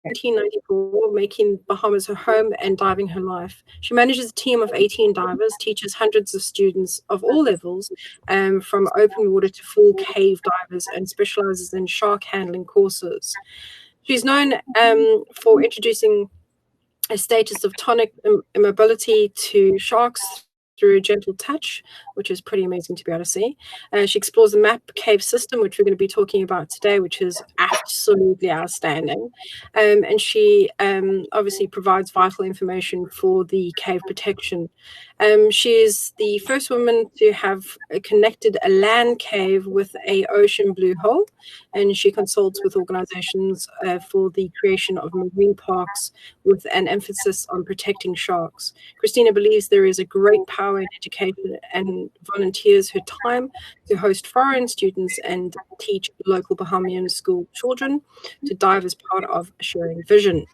1994, making Bahamas her home and diving her life. She manages a team of 18 divers, teaches hundreds of students of all levels, from open water to full cave divers, and specializes in shark handling courses. She's known for introducing a status of tonic immobility to sharks through a gentle touch, which is pretty amazing to be able to see. She explores the map cave system, which we're going to be talking about today, which is absolutely outstanding. And she obviously provides vital information for the cave protection. She is the first woman to have connected a land cave with an ocean blue hole, and she consults with organizations for the creation of marine parks with an emphasis on protecting sharks. Cristina believes there is a great power in education and volunteers her time to host foreign students and teach local Bahamian school children to dive as part of sharing vision.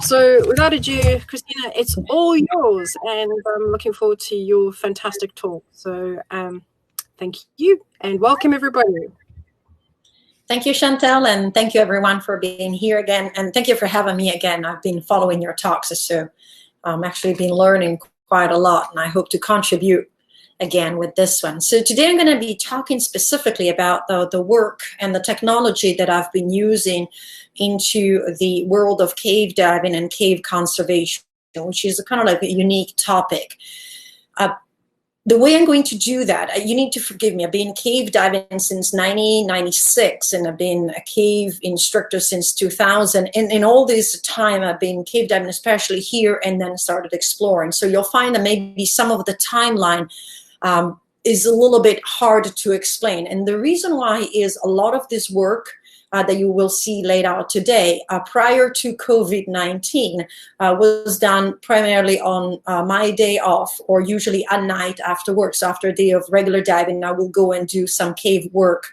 So without ado, Cristina, it's all yours, and I'm looking forward to your fantastic talk. So thank you and welcome everybody. Thank you, Chantel, and thank you everyone for being here again, and thank you for having me again. I've been following your talks, so actually been learning quite a lot, and I hope to contribute again with this one. So today I'm going to be talking specifically about the work and the technology that I've been using into the world of cave diving and cave conservation, which is kind of like a unique topic. The way I'm going to do that, you need to forgive me, I've been cave diving since 1996, and I've been a cave instructor since 2000. And in all this time, I've been cave diving, especially here, and then started exploring. So you'll find that maybe some of the timeline is a little bit hard to explain. And the reason why is a lot of this work that you will see laid out today prior to COVID-19 was done primarily on my day off, or usually at night after work. So after a day of regular diving, I will go and do some cave work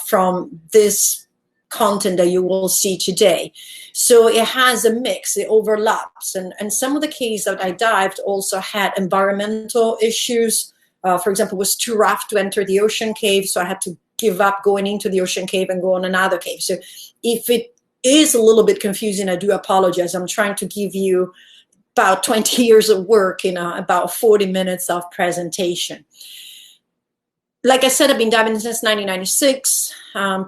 from this content that you will see today. So it has a mix, it overlaps. And some of the caves that I dived also had environmental issues. For example, it was too rough to enter the ocean cave, so I had to give up going into the ocean cave and go on another cave. So if it is a little bit confusing, I do apologize. I'm trying to give you about 20 years of work in about 40 minutes of presentation. Like I said, I've been diving since 1996,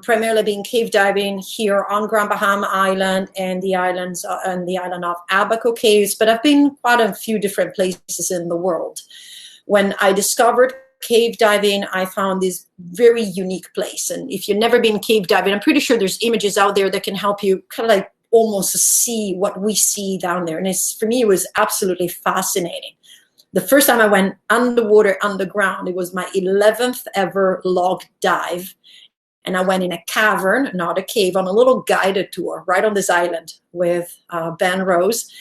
primarily been cave diving here on Grand Bahama Island and the islands and the island of Abaco Caves, but I've been quite a few different places in the world. When I discovered cave diving, I found this very unique place. And if you've never been cave diving, I'm pretty sure there's images out there that can help you kind of like almost see what we see down there. And for me, it was absolutely fascinating. The first time I went underwater, underground, it was my 11th ever log dive. And I went in a cavern, not a cave, on a little guided tour right on this island with Ben Rose.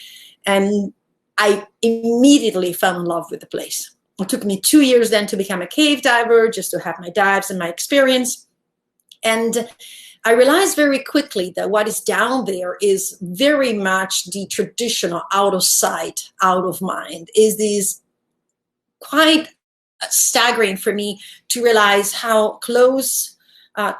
And I immediately fell in love with the place. It took me 2 years then to become a cave diver, just to have my dives and my experience. And I realized very quickly that what is down there is very much the traditional out of sight, out of mind. Is this quite staggering for me to realize how close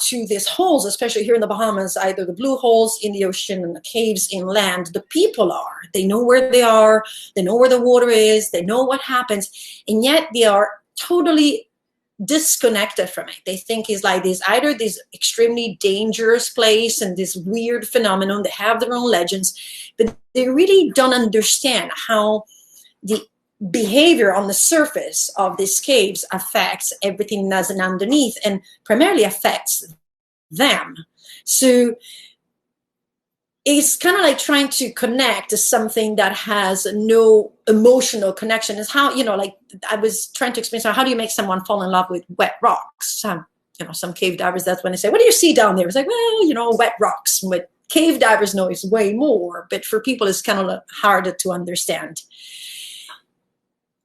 to these holes, especially here in the Bahamas, either the blue holes in the ocean and the caves inland, the people are. They know where they are, they know where the water is, they know what happens, and yet they are totally disconnected from it. They think it's like this, either this extremely dangerous place and this weird phenomenon. They have their own legends, but they really don't understand how the behavior on the surface of these caves affects everything that's underneath, and primarily affects them. So it's kind of like trying to connect to something that has no emotional connection. It's how, like I was trying to explain, so how do you make someone fall in love with wet rocks? Some cave divers, that's when they say, what do you see down there? It's like, well, wet rocks. But cave divers know it's way more, but for people it's kind of harder to understand.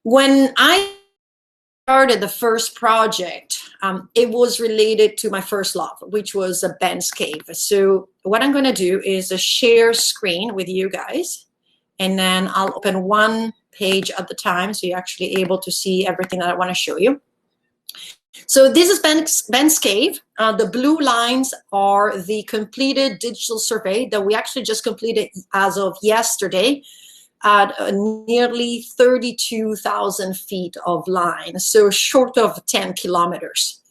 When I started the first project, it was related to my first love, which was a Ben's cave. So what I'm going to do is share screen with you guys, and then I'll open one page at the time, so you're actually able to see everything that I want to show you. So this is Ben's Cave. The blue lines are the completed digital survey that we actually just completed as of yesterday at nearly 32,000 feet of line, so short of 10 kilometers.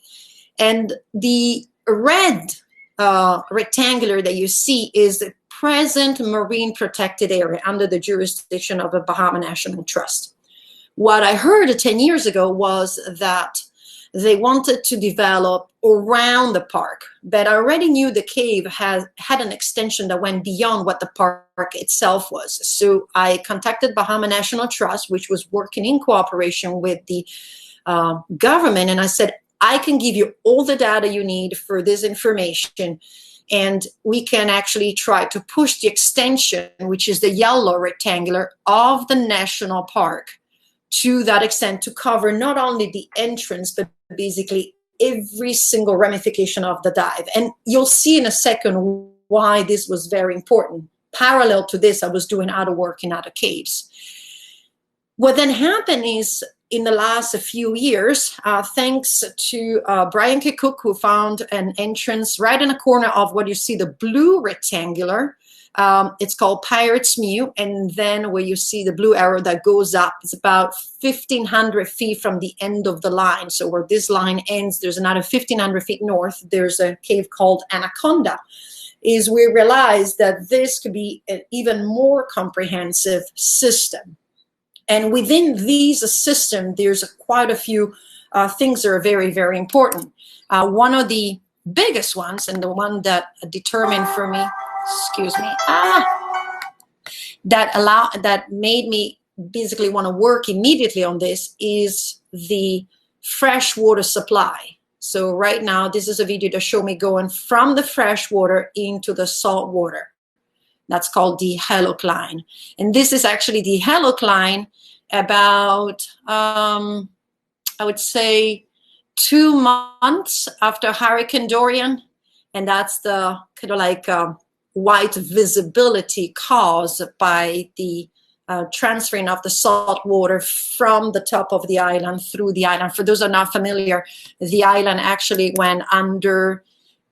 And the red rectangular that you see is the present marine protected area under the jurisdiction of the Bahama National Trust. What I heard 10 years ago was that they wanted to develop around the park, but I already knew the cave had an extension that went beyond what the park itself was. So I contacted Bahama National Trust, which was working in cooperation with the government, and I said, I can give you all the data you need for this information, and we can actually try to push the extension, which is the yellow rectangular, of the national park to that extent to cover not only the entrance, but basically every single ramification of the dive. And you'll see in a second why this was very important. Parallel to this, I was doing other work in other caves. What then happened is, in the last few years, thanks to Brian K. Cook, who found an entrance right in the corner of what you see, the blue rectangular. It's called Pirates Mew, and then where you see the blue arrow that goes up, it's about 1,500 feet from the end of the line. So where this line ends, there's another 1,500 feet north. There's a cave called Anaconda. Is we realized that this could be an even more comprehensive system. And within these systems, there's quite a few things that are very, very important. One of the biggest ones, and the one that determined for me, that made me basically want to work immediately on this, is the fresh water supply. So right now, this is a video to show me going from the fresh water into the salt water. That's called the Halocline. And this is actually the Halocline about, I would say, 2 months after Hurricane Dorian. And that's the kind of like white visibility caused by the transferring of the salt water from the top of the island through the island. For those who are not familiar, the island actually went under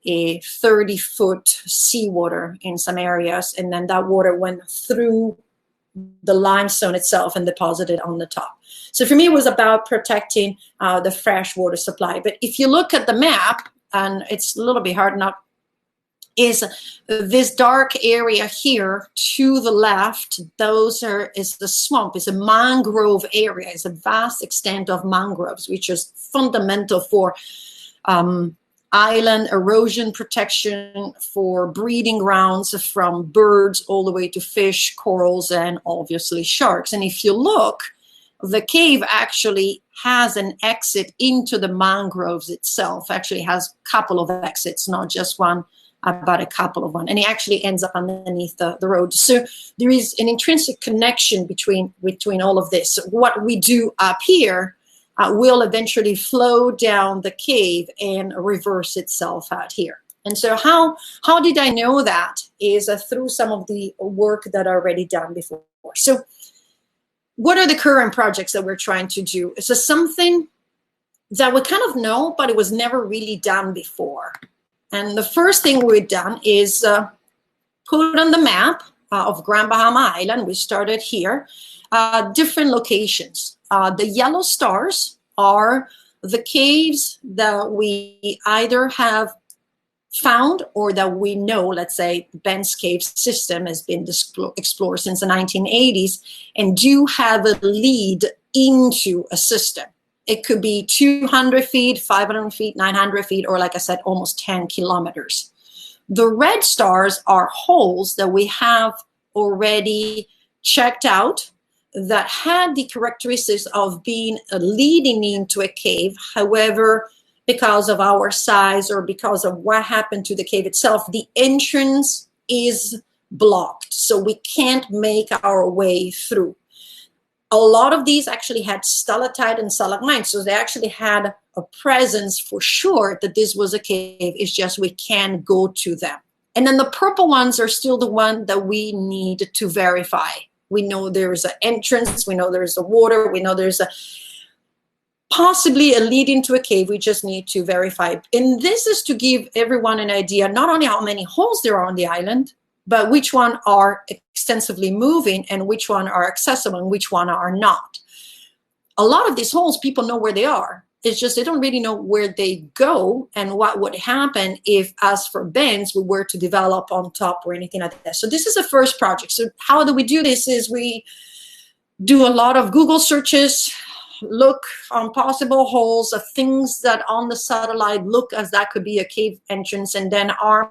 a 30-foot seawater in some areas, and then that water went through the limestone itself and deposited on the top. So for me, it was about protecting the fresh water supply. But if you look at the map, and it's a little bit hard not, is this dark area here to the left, is the swamp, is a mangrove area, is a vast extent of mangroves, which is fundamental for island erosion protection, for breeding grounds from birds all the way to fish, corals, and obviously sharks. And if you look, the cave actually has an exit into the mangroves itself, actually has a couple of exits, not just one, about a couple of one, and it actually ends up underneath the road. So there is an intrinsic connection between all of this. What we do up here will eventually flow down the cave and reverse itself out here. And so how did I know that? Is through some of the work that I already done before. So what are the current projects that we're trying to do? It's something that we kind of know, but it was never really done before. And the first thing we've done is put on the map of Grand Bahama Island. We started here, different locations. The yellow stars are the caves that we either have found or that we know. Let's say Ben's Cave system has been explored since the 1980s and do have a lead into a system. It could be 200 feet, 500 feet, 900 feet, or like I said, almost 10 kilometers. The red stars are holes that we have already checked out that had the characteristics of being leading into a cave. However, because of our size or because of what happened to the cave itself, the entrance is blocked. So we can't make our way through. A lot of these actually had stalactite and stalagmite, so they actually had a presence for sure that this was a cave. It's just we can't go to them. And then the purple ones are still the one that we need to verify. We know there's an entrance, we know there's a water, we know there's a possibly a lead into a cave. We just need to verify. And this is to give everyone an idea, not only how many holes there are on the island, but which one are extensively moving and which one are accessible and which one are not. A lot of these holes, people know where they are. It's just they don't really know where they go and what would happen if, as for bends, we were to develop on top or anything like that. So this is the first project. So how do we do this is we do a lot of Google searches, look on possible holes of things that on the satellite look as that could be a cave entrance, and then armed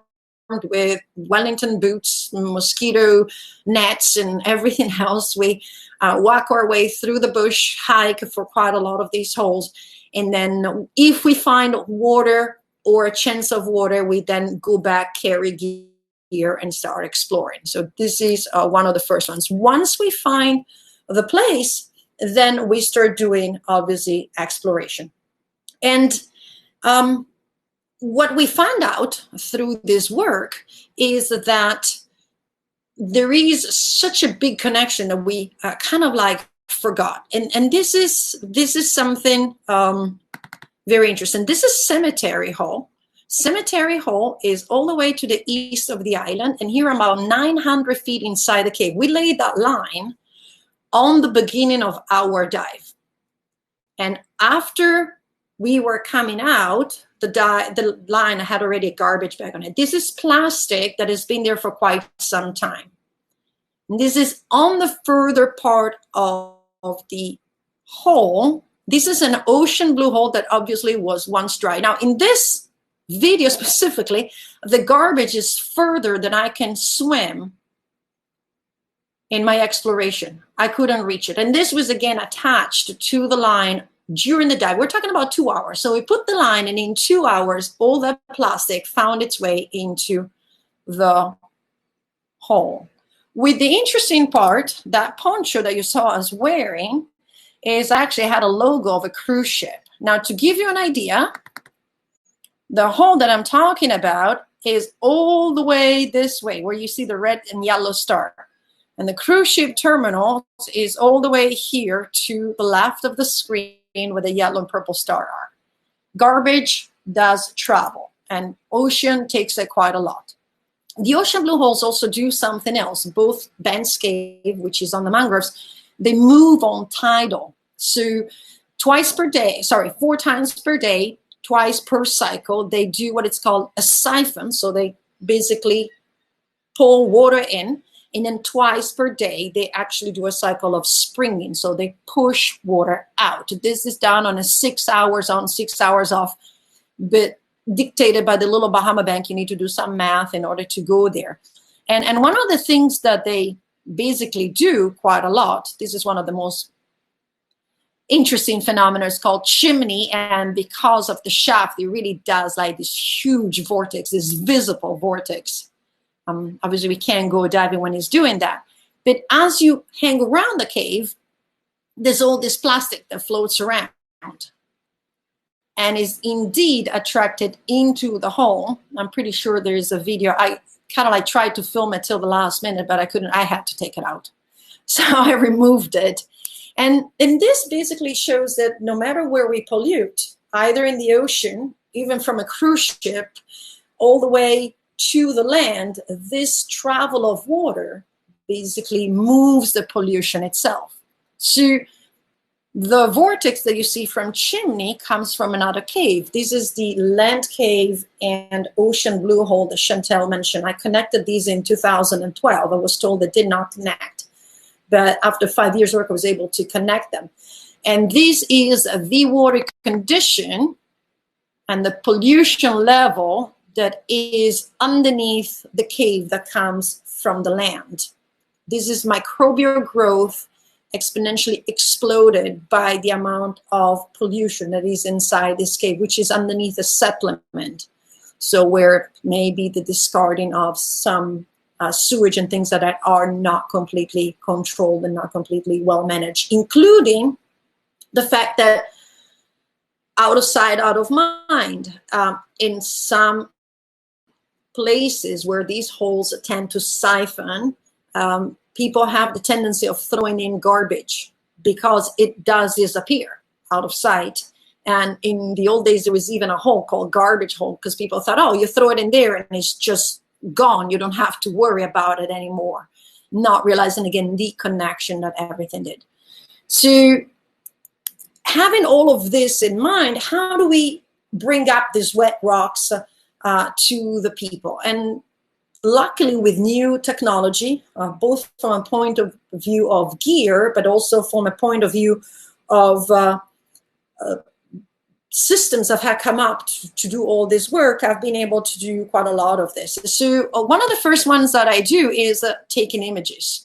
with Wellington boots, mosquito nets, and everything else, we walk our way through the bush, hike for quite a lot of these holes. And then if we find water or a chance of water, we then go back, carry gear, and start exploring. So this is one of the first ones. Once we find the place, then we start doing, obviously, exploration. And what we find out through this work is that there is such a big connection that we kind of like forgot. And this is something very interesting. This is Cemetery Hole. Cemetery Hole is all the way to the east of the island, and here about 900 feet inside the cave. We laid that line on the beginning of our dive. And after we were coming out, the line had already a garbage bag on it. This is plastic that has been there for quite some time. And this is on the further part of the hole. This is an ocean blue hole that obviously was once dry. Now, in this video specifically, the garbage is further than I can swim in my exploration. I couldn't reach it. And this was, again, attached to the line during the dive. We're talking about 2 hours. So we put the line, and in 2 hours, all that plastic found its way into the hole. With the interesting part, that poncho that you saw us wearing is actually had a logo of a cruise ship. Now, to give you an idea, the hole that I'm talking about is all the way this way, where you see the red and yellow star. And the cruise ship terminal is all the way here to the left of the screen where the yellow and purple star are. Garbage does travel, and ocean takes it quite a lot. The ocean blue holes also do something else. Both Ben's Cave, which is on the mangroves, they move on tidal. So 4 times per day, twice per cycle, they do what it's called a siphon. So they basically pull water in, and then twice per day, they actually do a cycle of springing. So they push water out. This is done on a 6 hours on, 6 hours off, but dictated by the little Bahama Bank. You need to do some math in order to go there. And one of the things that they basically do quite a lot, this is one of the most interesting phenomena, is called chimney. And because of the shaft, it really does like this huge vortex, this visible vortex. Obviously, we can't go diving when it's doing that. But as you hang around the cave, there's all this plastic that floats around and is indeed attracted into the hole. I'm pretty sure there's a video. I kind of like tried to film it till the last minute, but I couldn't. I had to take it out. So I removed it. And this basically shows that no matter where we pollute, either in the ocean, even from a cruise ship, all the way to the land, this travel of water basically moves the pollution itself. So the vortex that you see from chimney comes from another cave. This is the land cave and ocean blue hole that Chantel mentioned. I connected these in 2012. I was told they did not connect, but after 5 years work, I was able to connect them. And this is the water condition and the pollution level that is underneath the cave that comes from the land. This is microbial growth exponentially exploded by the amount of pollution that is inside this cave, which is underneath a settlement. So where maybe the discarding of some sewage and things that are not completely controlled and not completely well managed, including the fact that out of sight, out of mind. In some places where these holes tend to siphon, people have the tendency of throwing in garbage because it does disappear out of sight. And in the old days, there was even a hole called garbage hole, because people thought, oh, you throw it in there and it's just gone. You don't have to worry about it anymore. Not realizing, again, the connection that everything did. So having all of this in mind, how do we bring up these wet rocks to the people? And luckily, with new technology, both from a point of view of gear, but also from a point of view of systems that have come up to do all this work, I've been able to do quite a lot of this. So one of the first ones that I do is taking images,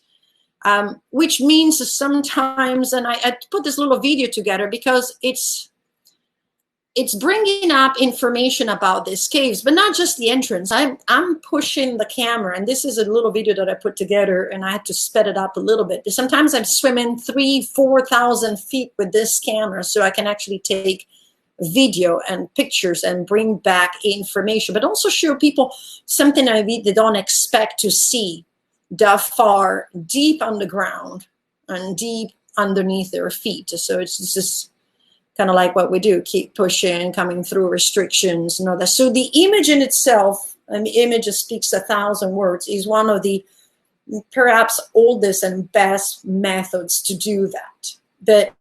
which means sometimes, and I put this little video together because it's bringing up information about these caves, but not just the entrance. I'm pushing the camera, and this is a little video that I put together, and I had to sped it up a little bit. Sometimes I'm swimming 3,000-4,000 feet with this camera, so I can actually take video and pictures and bring back information, but also show people something that they don't expect to see that far deep underground and deep underneath their feet. So it's just kind of like what we do, keep pushing, coming through restrictions and all that. So the image in itself, and the image speaks 1,000 words, is one of the perhaps oldest and best methods to do that. But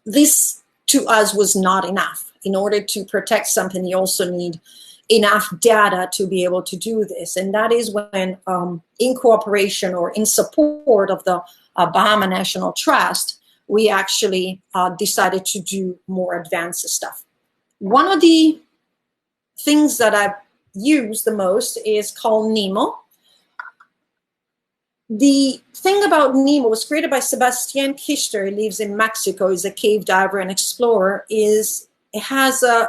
this to us was not enough. In order to protect something, you also need enough data to be able to do this. And that is when, in cooperation or in support of the Bahama National Trust, we actually decided to do more advanced stuff. One of the things that I've used the most is called Nemo. The thing about Nemo was created by Sebastian Kister. He lives in Mexico. He's a cave diver and explorer. It has a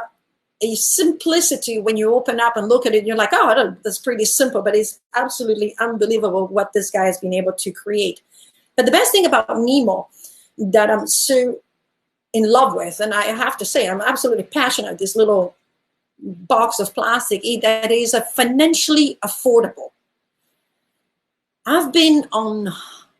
simplicity when you open up and look at it. You're like, oh, that's pretty simple, but it's absolutely unbelievable what this guy has been able to create. But the best thing about Nemo that I'm so in love with, and I have to say, I'm absolutely passionate, this little box of plastic, that is financially affordable. I've been on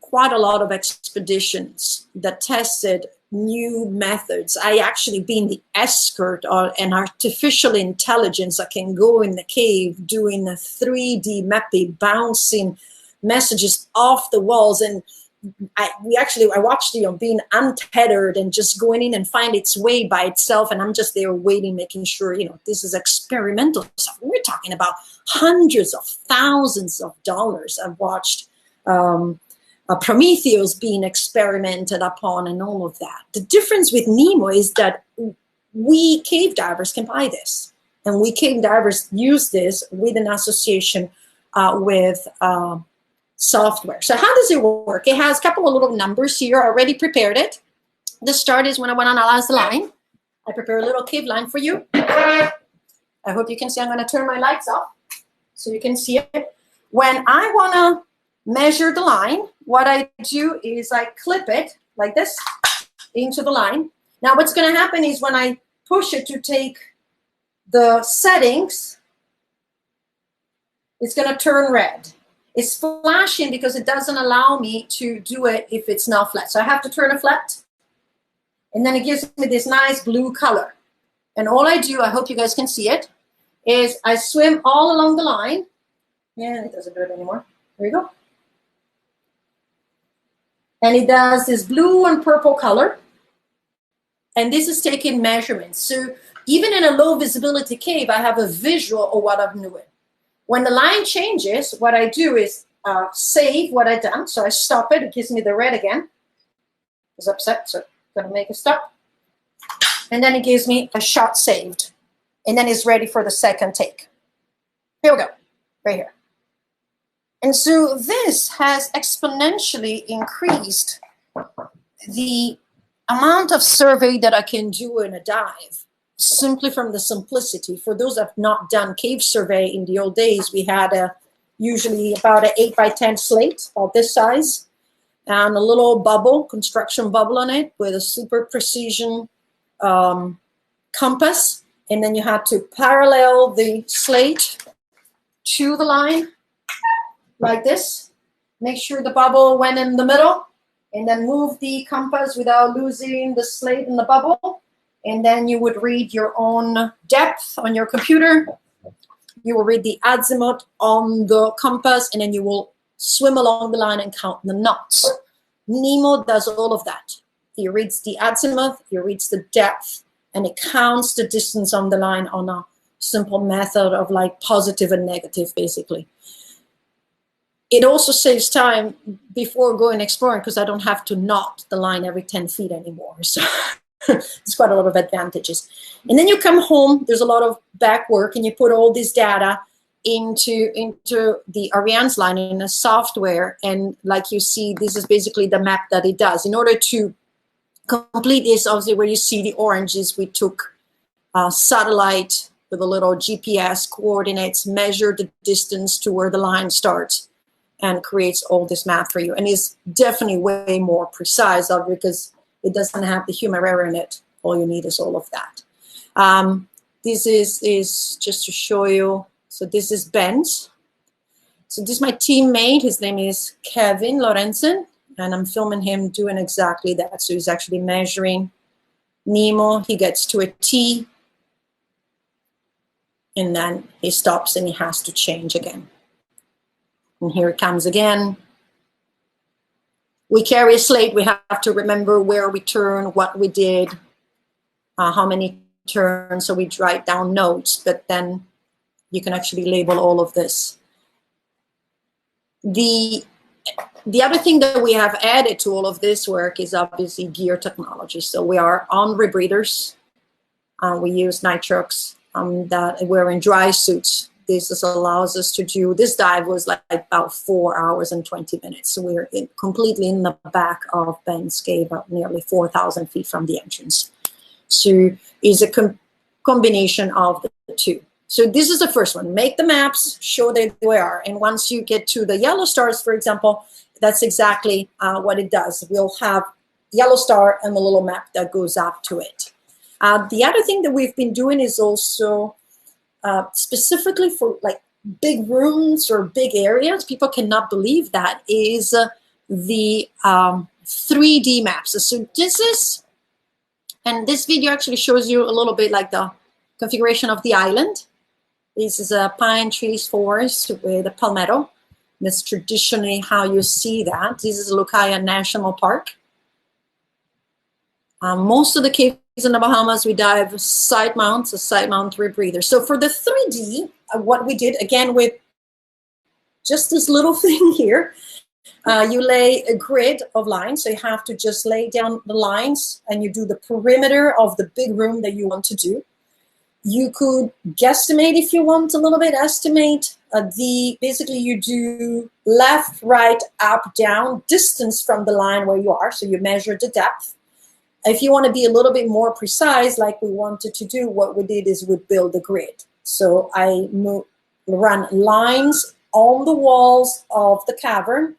quite a lot of expeditions that tested new methods. I actually been the escort or an artificial intelligence that can go in the cave doing a 3D mapping, bouncing messages off the walls. And I watched being untethered and just going in and find its way by itself. And I'm just there waiting, making sure, this is experimental stuff. We're talking about hundreds of thousands of dollars. I've watched Prometheus being experimented upon and all of that. The difference with Nemo is that we cave divers can buy this. And we cave divers use this with an association with software. So how does it work? It has a couple of little numbers here. I already prepared it. The start is when I want to analyze the line. I prepare a little cave line for you. I hope you can see. I'm going to turn my lights off so you can see it. When I want to measure the line, what I do is I clip it like this into the line. Now what's going to happen is when I push it to take the settings, it's going to turn red. It's flashing because it doesn't allow me to do it if it's not flat. So I have to turn it flat. And then it gives me this nice blue color. And all I do, I hope you guys can see it, is I swim all along the line. Yeah, it doesn't do it anymore. There you go. And it does this blue and purple color. And this is taking measurements. So even in a low visibility cave, I have a visual of what I'm doing. When the line changes, what I do is save what I've done. So I stop it. It gives me the red again. It's upset, so I'm going to make a stop. And then it gives me a shot saved. And then it's ready for the second take. Here we go, right here. And so this has exponentially increased the amount of survey that I can do in a dive, simply from the simplicity. For those that have not done cave survey in the old days, we had usually about an 8x10 slate, about this size, and a little bubble, construction bubble on it with a super precision compass. And then you had to parallel the slate to the line like this. Make sure the bubble went in the middle, and then move the compass without losing the slate in the bubble. And then you would read your own depth on your computer. You will read the azimuth on the compass, and then you will swim along the line and count the knots. Nemo does all of that. He reads the azimuth, he reads the depth, and it counts the distance on the line on a simple method of like positive and negative, basically. It also saves time before going exploring because I don't have to knot the line every 10 feet anymore. So there's quite a lot of advantages. And then you come home, there's a lot of back work, and you put all this data into the Ariane's line in a software. And like you see, this is basically the map that it does. In order to complete this, obviously where you see the oranges, we took a satellite with a little GPS coordinates, measured the distance to where the line starts, and creates all this map for you. And it's definitely way more precise because it doesn't have the human error in it. All you need is all of that. This is just to show you. So this is Ben's. So this is my teammate. His name is Kevin Lorenzen, and I'm filming him doing exactly that. So he's actually measuring Nemo. He gets to a T, and then he stops and he has to change again. And here it comes again. We carry a slate. We have to remember where we turn, what we did, how many turns. So we write down notes, but then you can actually label all of this. The other thing that we have added to all of this work is obviously gear technology. So we are on rebreathers. We use nitrox that we're in dry suits. This just allows us to do, this dive was like about 4 hours and 20 minutes. So we're completely in the back of Ben's cave, about nearly 4,000 feet from the entrance. So it's a combination of the two. So this is the first one. Make the maps, show that they are. And once you get to the yellow stars, for example, that's exactly what it does. We'll have yellow star and the little map that goes up to it. The other thing that we've been doing is also specifically for like big rooms or big areas, people cannot believe that, is the 3D maps. So this is, and this video actually shows you a little bit like the configuration of the island. This is a pine trees forest with a palmetto. That's traditionally how you see that. This is Lucaya National Park. Most of the caves in the Bahamas, we dive side mounts, a side mount rebreather. So for the 3D, what we did, again, with just this little thing here, you lay a grid of lines. So you have to just lay down the lines and you do the perimeter of the big room that you want to do. You could guesstimate if you want a little bit, estimate. Basically you do left, right, up, down, distance from the line where you are. So you measure the depth. If you want to be a little bit more precise, like we wanted to do, what we did is we build a grid. So I run lines on the walls of the cavern,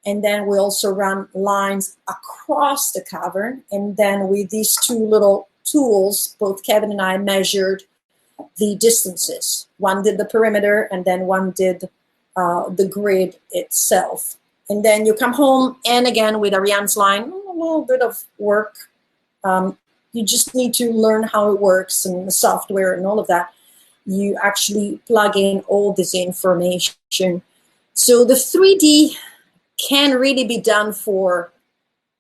and then we also run lines across the cavern. And then with these two little tools, both Kevin and I measured the distances. One did the perimeter, and then one did the grid itself. And then you come home, and again with Ariane's line, a little bit of work. You just need to learn how it works and the software and all of that. You actually plug in all this information. So the 3D can really be done for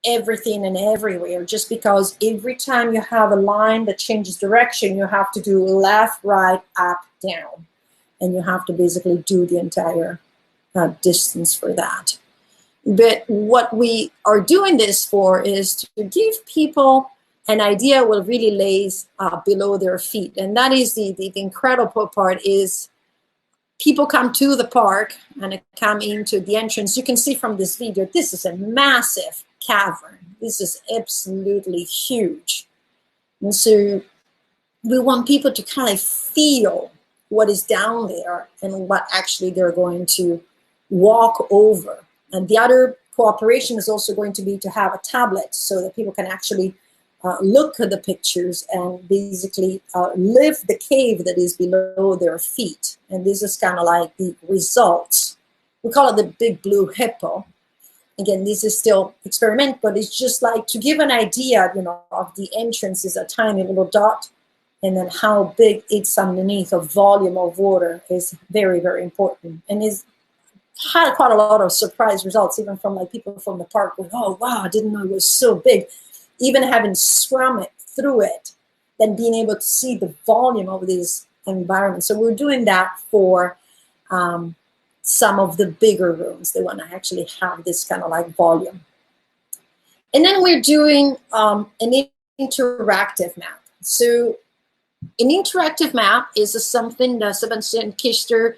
everything and everywhere, just because every time you have a line that changes direction, you have to do left, right, up, down. And you have to basically do the entire distance for that. But what we are doing this for is to give people an idea what really lays below their feet. And that is the incredible part is people come to the park and come into the entrance. You can see from this video, this is a massive cavern. This is absolutely huge. And so we want people to kind of feel what is down there and what actually they're going to walk over. And the other cooperation is also going to be to have a tablet so that people can actually look at the pictures and basically live the cave that is below their feet. And this is kind of like the results. We call it the big blue hippo. Again, this is still experiment, but it's just like to give an idea, of the entrance is a tiny little dot, and then how big it's underneath. A volume of water is very, very important, and is had quite a lot of surprise results, even from like people from the park going, "Oh wow, I didn't know it was so big." Even having swum it through it, then being able to see the volume of this environment. So we're doing that for some of the bigger rooms. They want to actually have this kind of like volume. And then we're doing an interactive map. So an interactive map is something that Sebastian Kister,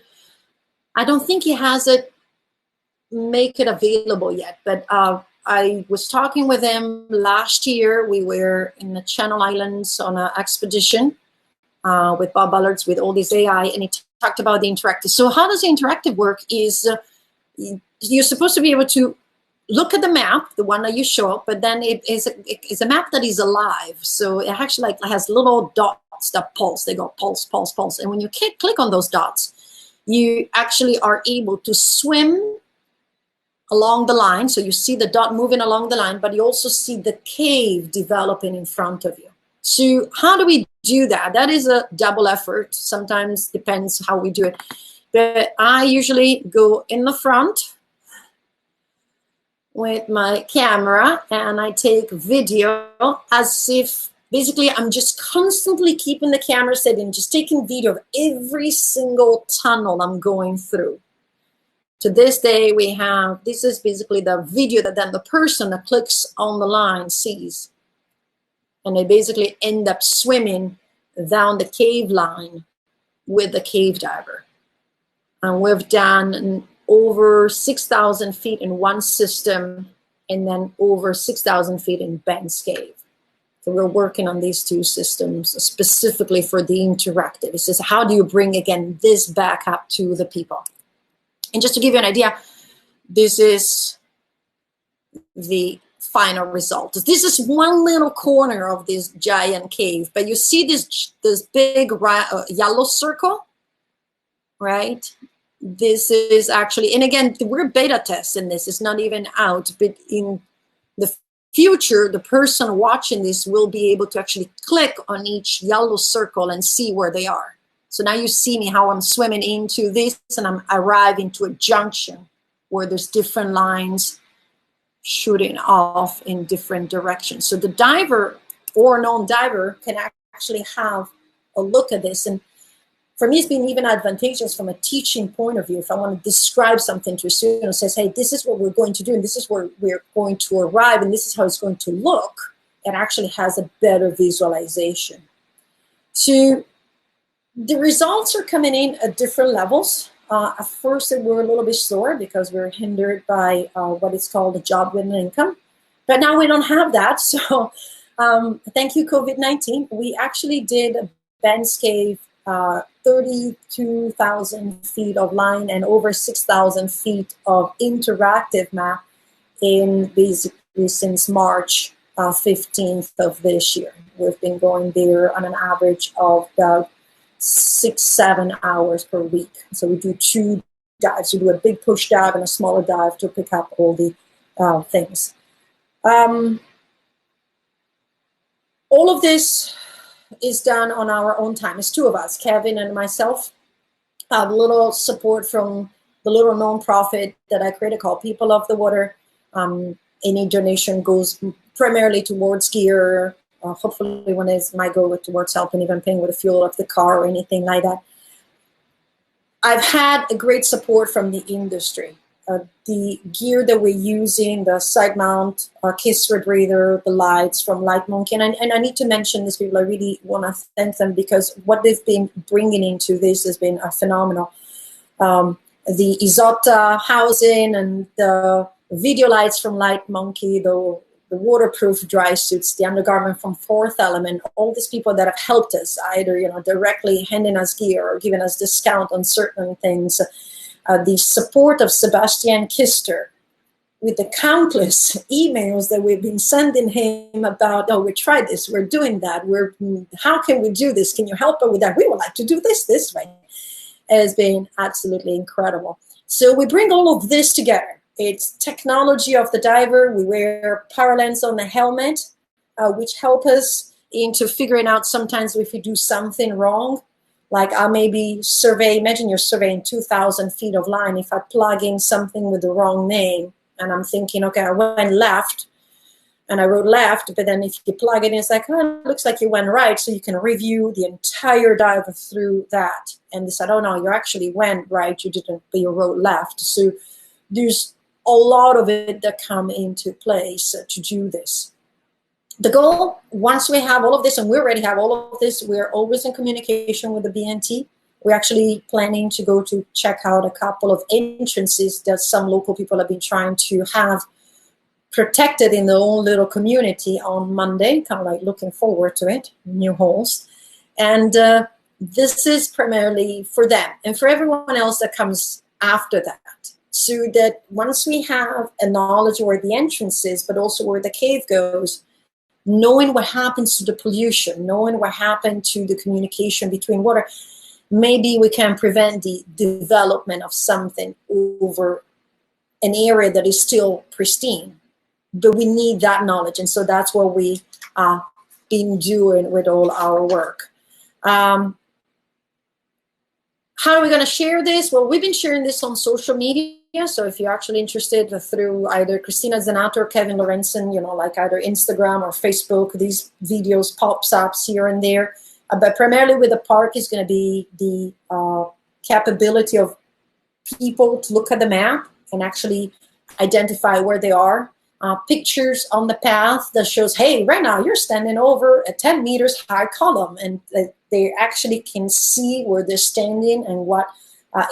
I don't think he has it, make it available yet, but I was talking with him last year. We were in the Channel Islands on an expedition with Bob Ballards with all this AI, and he talked about the interactive. So how does the interactive work is you're supposed to be able to look at the map, the one that you show up, but then it is a map that is alive. So it actually like has little dots that pulse. They go pulse, pulse, pulse. And when you click on those dots, you actually are able to swim along the line. So you see the dot moving along the line, but you also see the cave developing in front of you. So how do we do that? That is a double effort. Sometimes depends how we do it. But I usually go in the front with my camera and I take video as if basically I'm just constantly keeping the camera steady and just taking video of every single tunnel I'm going through. To this day, this is basically the video that then the person that clicks on the line sees. And they basically end up swimming down the cave line with the cave diver. And we've done over 6,000 feet in one system and then over 6,000 feet in Banks Cave. So we're working on these two systems specifically for the interactive. It says, how do you bring, again, this back up to the people? And just to give you an idea, this is the final result. This is one little corner of this giant cave, but you see this big yellow circle, right? This is actually, and again, we're beta testing this. It's not even out, but in the future, the person watching this will be able to actually click on each yellow circle and see where they are. So now you see me how I'm swimming into this and I'm arriving to a junction where there's different lines shooting off in different directions. So the diver or non-diver can actually have a look at this. And for me, it's been even advantageous from a teaching point of view. If I want to describe something to a student who says, hey, this is what we're going to do, and this is where we're going to arrive, and this is how it's going to look, it actually has a better visualization. So the results are coming in at different levels. At first, they were a little bit slower because we're hindered by what is called a job with an income. But now we don't have that. So thank you, COVID-19. We actually did a Banks Cave 32,000 feet of line and over 6,000 feet of interactive map in basically since March 15th of this year. We've been going there on an average of about 6-7 hours per week. So we do 2 dives. We do a big push dive and a smaller dive to pick up all the things. All of this is done on our own time. It's 2 of us, Kevin and myself. I have a little support from the little nonprofit that I created called People of the Water. Any donation goes primarily towards gear. Hopefully one might go towards helping even paying with the fuel of the car or anything like that. I've had a great support from the industry. The gear that we're using, the side mount, kiss rebreather, the lights from Light Monkey, and I need to mention these people. I really want to thank them because what they've been bringing into this has been phenomenal. The Isotta housing and the video lights from Light Monkey, the waterproof dry suits, the undergarment from Fourth Element, all these people that have helped us, either directly handing us gear or giving us discount on certain things. The support of Sebastian Kister with the countless emails that we've been sending him about, oh, we tried this, we're doing that, how can we do this? Can you help us with that? We would like to do this way. It has been absolutely incredible. So we bring all of this together. It's technology of the diver. We wear paralens on the helmet, which help us into figuring out sometimes if we do something wrong. Like I maybe survey, imagine you're surveying 2,000 feet of line. If I plug in something with the wrong name and I'm thinking, okay, I went left and I wrote left, but then if you plug it in, it's like, oh, it looks like you went right. So you can review the entire dive through that. And they said, oh no, you actually went right. You didn't, but you wrote left. So there's a lot of it that come into place to do this. The goal, once we have all of this, and we already have all of this, we're always in communication with the BNT. We're actually planning to go to check out a couple of entrances that some local people have been trying to have protected in their own little community on Monday, kind of like looking forward to it, new holes. And this is primarily for them and for everyone else that comes after that. So that once we have a knowledge where the entrance is, but also where the cave goes, knowing what happens to the pollution, knowing what happened to the communication between water, maybe we can prevent the development of something over an area that is still pristine. But we need that knowledge, and so that's what we been doing with all our work. How are we going to share this? Well, we've been sharing this on social media. So if you're actually interested through either Cristina, Zenato, or Kevin Lorenzen, like either Instagram or Facebook, these videos pops up here and there. But primarily with the park is going to be the capability of people to look at the map and actually identify where they are. Pictures on the path that shows, hey, right now you're standing over a 10 meters high column, and they actually can see where they're standing and what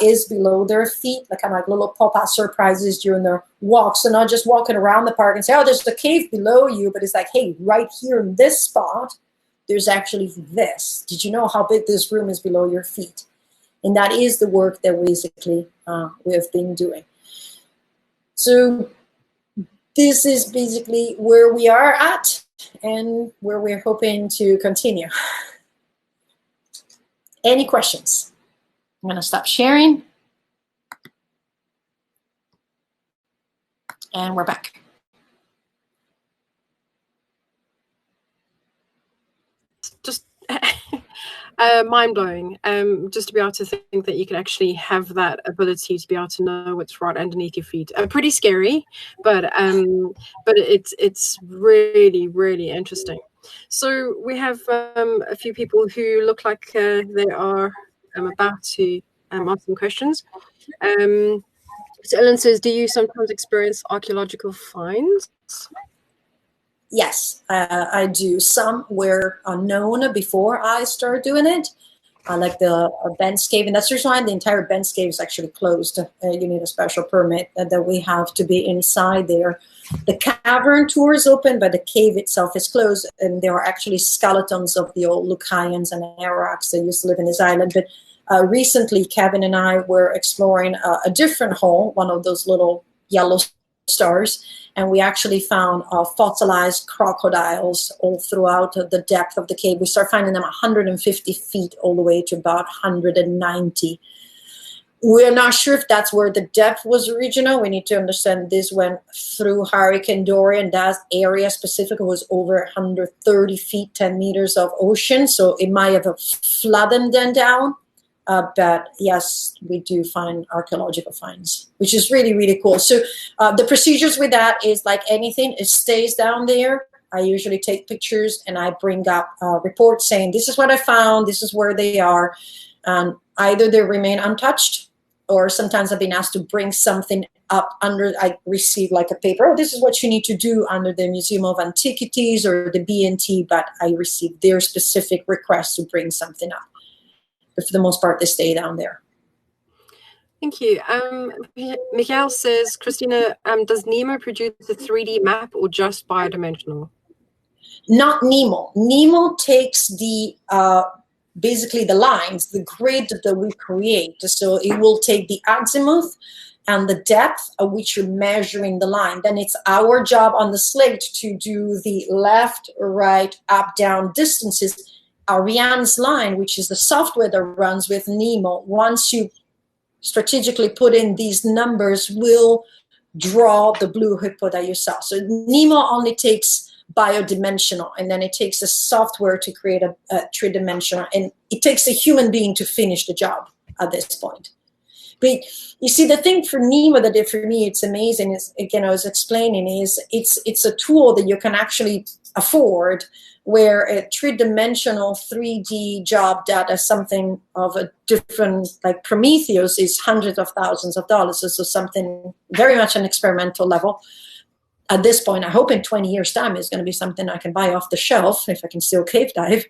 is below their feet, like kind of like little pop-out surprises during their walk. So not just walking around the park and say, oh, there's a cave below you, but it's like, hey, right here in this spot, there's actually this. Did you know how big this room is below your feet? And that is the work that basically we have been doing. So this is basically where we are at and where we're hoping to continue. Any questions? I'm going to stop sharing. And we're back. Just mind-blowing, just to be able to think that you can actually have that ability to be able to know what's right underneath your feet. Pretty scary, but it's really, really interesting. So we have a few people who look like they are about to ask some questions. So Ellen says, do you sometimes experience archaeological finds? Yes, I do. Some were unknown before I started doing it, like the Ben's Cave. And that's the reason why the entire Ben's Cave is actually closed. You need a special permit that we have to be inside there. The cavern tour is open, but the cave itself is closed. And there are actually skeletons of the old Lucayans and Arawaks that used to live in this island. But recently, Kevin and I were exploring a different hole, one of those little yellow stars, and we actually found fossilized crocodiles all throughout the depth of the cave. We start finding them 150 feet all the way to about 190. We're not sure if that's where the depth was original. We need to understand this went through Hurricane Dorian. That area specifically was over 130 feet, 10 meters of ocean, so it might have flooded them down. But yes, we do find archaeological finds, which is really, really cool. So the procedures with that is like anything, it stays down there. I usually take pictures and I bring up reports saying, this is what I found, this is where they are. Either they remain untouched, or sometimes I've been asked to bring something up under, I receive like a paper, oh, this is what you need to do under the Museum of Antiquities or the BNT, but I receive their specific request to bring something up. But for the most part, they stay down there. Thank you. Mikhail says, Cristina, does NEMO produce a 3D map or just bidimensional? Not NEMO. NEMO takes the basically the lines, the grid that we create. So it will take the azimuth and the depth at which you're measuring the line. Then it's our job on the slate to do the left, right, up, down distances. Ariane's line, which is the software that runs with NEMO, once you strategically put in these numbers, will draw the blue hippo that you saw. So Nemo only takes biodimensional, and then it takes a software to create a three-dimensional, and it takes a human being to finish the job at this point. But you see, the thing for Nemo that did for me, it's amazing, is, again, I was explaining, is it's a tool that you can actually afford, where a three-dimensional 3D job data, something of a different, like Prometheus, is hundreds of thousands of dollars. So something very much an experimental level. At this point, I hope in 20 years' time is going to be something I can buy off the shelf if I can still cave dive.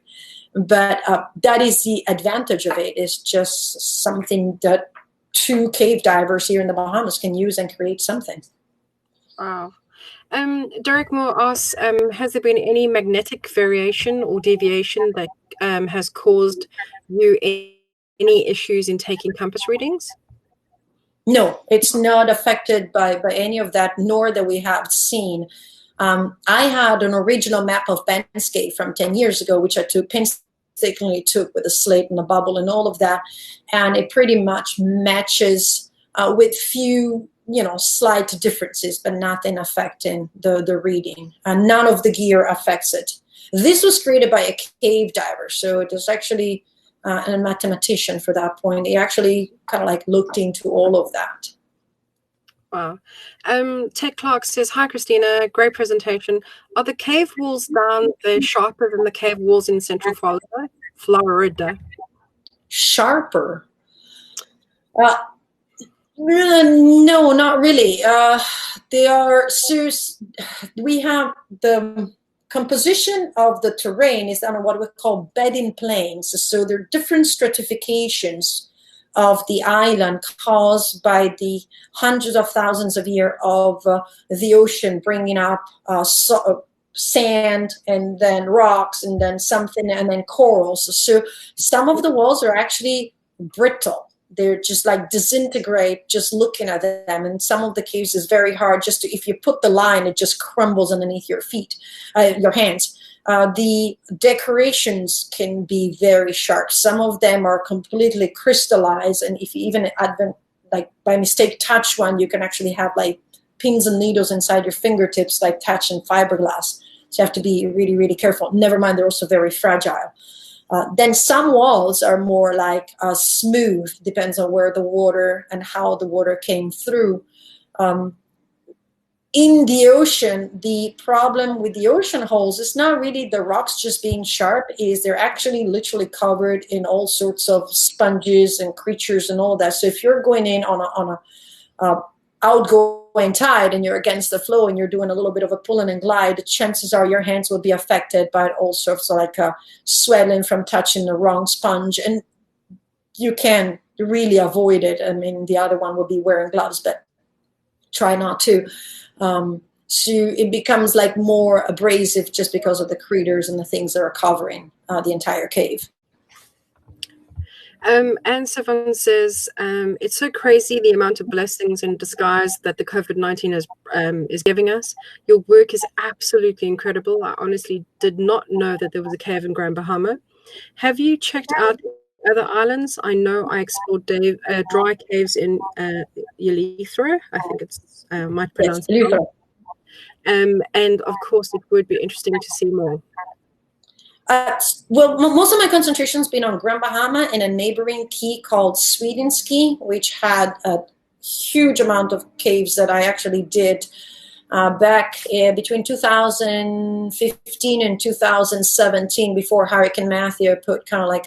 But that is the advantage of it. It's just something that 2 cave divers here in the Bahamas can use and create something. Wow. Derek Moore asks, has there been any magnetic variation or deviation that has caused you any issues in taking compass readings? No, it's not affected by any of that, nor that we have seen. I had an original map of Banks Cave from 10 years ago, which I painstakingly took with a slate and a bubble and all of that, and it pretty much matches with few, slight differences, but nothing affecting the reading, and none of the gear affects it. This was created by a cave diver, so it is actually a mathematician for that point. He actually kind of like looked into all of that. Wow. Ted Clark says, hi, Cristina. Great presentation. Are the cave walls down there sharper than the cave walls in Central Florida? Sharper? No, not really. They are serious. We have the composition of the terrain is on what we call bedding plains. So there are different stratifications of the island caused by the hundreds of thousands of years of the ocean bringing up sand and then rocks and then something and then corals. So some of the walls are actually brittle. They're just like disintegrate just looking at them. And some of the caves is very hard just to, if you put the line, it just crumbles underneath your feet, your hands. The decorations can be very sharp. Some of them are completely crystallized. And if you even like by mistake touch one, you can actually have like pins and needles inside your fingertips, like touching fiberglass. So you have to be really, really careful. Never mind, they're also very fragile. Then some walls are more like smooth, depends on where the water and how the water came through. In the ocean, the problem with the ocean holes is not really the rocks just being sharp, is they're actually literally covered in all sorts of sponges and creatures and all that. So if you're going in on a outgoing tide and you're against the flow and you're doing a little bit of a pull and glide, the chances are your hands will be affected by all sorts of like swelling from touching the wrong sponge, and you can really avoid it. I mean, the other one will be wearing gloves, but try not to. So it becomes like more abrasive just because of the craters and the things that are covering the entire cave. And Savon says, it's so crazy the amount of blessings in disguise that the COVID-19 is giving us. Your work is absolutely incredible. I honestly did not know that there was a cave in Grand Bahama. Have you checked out other islands? I know I explored dry caves in Eleuthera. I think it's might pronounce it wrong. And of course, it would be interesting to see more. Well, most of my concentration has been on Grand Bahama and a neighboring key called Sweden's Key, which had a huge amount of caves that I actually did back between 2015 and 2017, before Hurricane Matthew put kind of like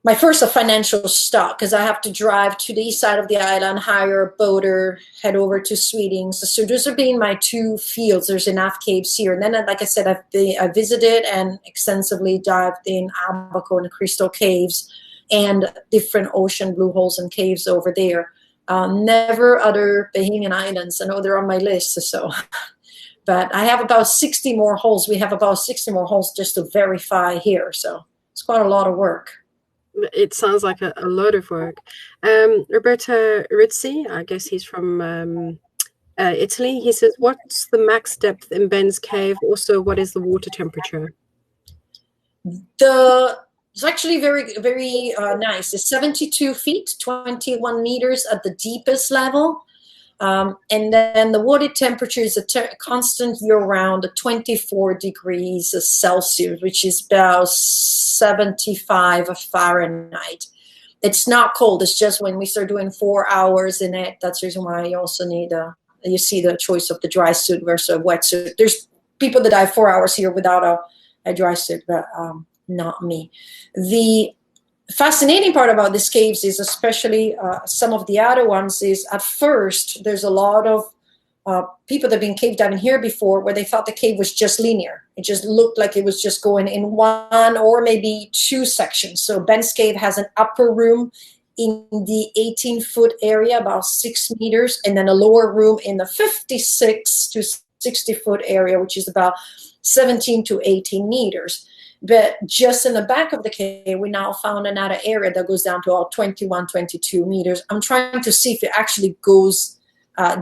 my first financial stock, because I have to drive to the east side of the island, hire a boater, head over to Sweden's. So those have been my 2 fields. There's enough caves here. And then, like I said, I visited and extensively dived in Abaco and Crystal Caves and different ocean blue holes and caves over there. Never other Bahamian islands. I know they're on my list. So, but I have about 60 more holes. We have about 60 more holes just to verify here. So it's quite a lot of work. It sounds like a lot of work. Roberto Rizzi, I guess he's from Italy. He says, what's the max depth in Ben's cave? Also, what is the water temperature? It's actually very, very nice. It's 72 feet, 21 meters at the deepest level. And then the water temperature is a constant year-round at 24 degrees Celsius, which is about 75 Fahrenheit. It's not cold. It's just when we start doing 4 hours in it, that's the reason why you also need you see the choice of the dry suit versus a wetsuit. There's people that dive 4 hours here without a dry suit, but not me. The fascinating part about these caves is, especially some of the other ones, is at first there's a lot of people that have been cave diving here before where they thought the cave was just linear. It just looked like it was just going in one or maybe two sections. So Ben's Cave has an upper room in the 18-foot area, about 6 meters, and then a lower room in the 56 to 60-foot area, which is about 17 to 18 meters. But just in the back of the cave, we now found another area that goes down to about 21, 22 meters. I'm trying to see if it actually goes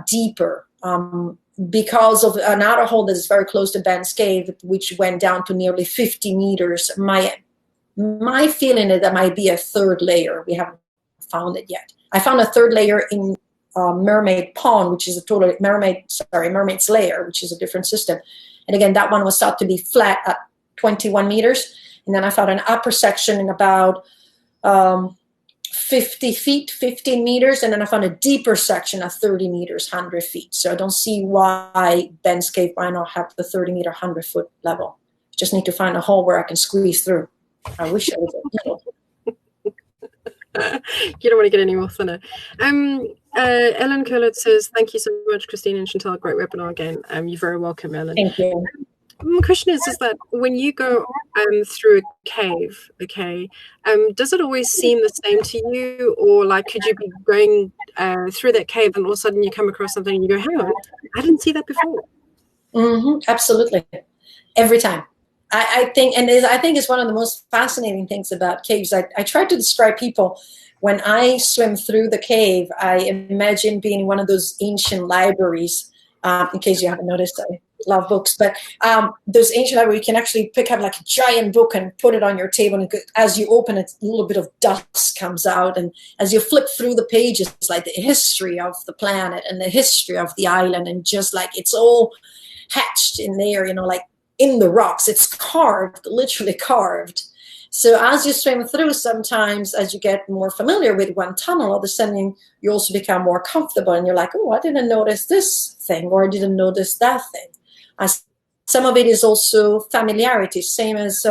deeper because of another hole that is very close to Ben's Cave, which went down to nearly 50 meters. My feeling is that might be a third layer. We haven't found it yet. I found a third layer in Mermaid Pond, which is a total Mermaid's Lair, which is a different system. And again, that one was thought to be flat at 21 meters. And then I found an upper section in about 50 feet, 15 meters. And then I found a deeper section at 30 meters, 100 feet. So I don't see why Ben's Cave might not have the 30 meter, 100 foot level. Just need to find a hole where I can squeeze through. I wish I was. You don't want to get any more thinner. Ellen Curlett says, thank you so much, Cristina and Chantal. Great webinar again. You're very welcome, Ellen. Thank you. My question is that when you go through a cave, okay, does it always seem the same to you? Or like, could you be going through that cave and all of a sudden you come across something and you go, hang on, I didn't see that before? Absolutely. Every time. I think it's one of the most fascinating things about caves. I try to describe people, when I swim through the cave, I imagine being in one of those ancient libraries. In case you haven't noticed, I love books, but those ancient libraries, you can actually pick up like a giant book and put it on your table, and as you open it, a little bit of dust comes out, and as you flip through the pages, it's like the history of the planet and the history of the island, and just like it's all hatched in there, like in the rocks. It's carved, literally carved. So as you swim through, sometimes as you get more familiar with one tunnel, all of a sudden you also become more comfortable, and you're like, oh, I didn't notice this thing, or I didn't notice that thing. Some of it is also familiarity, same as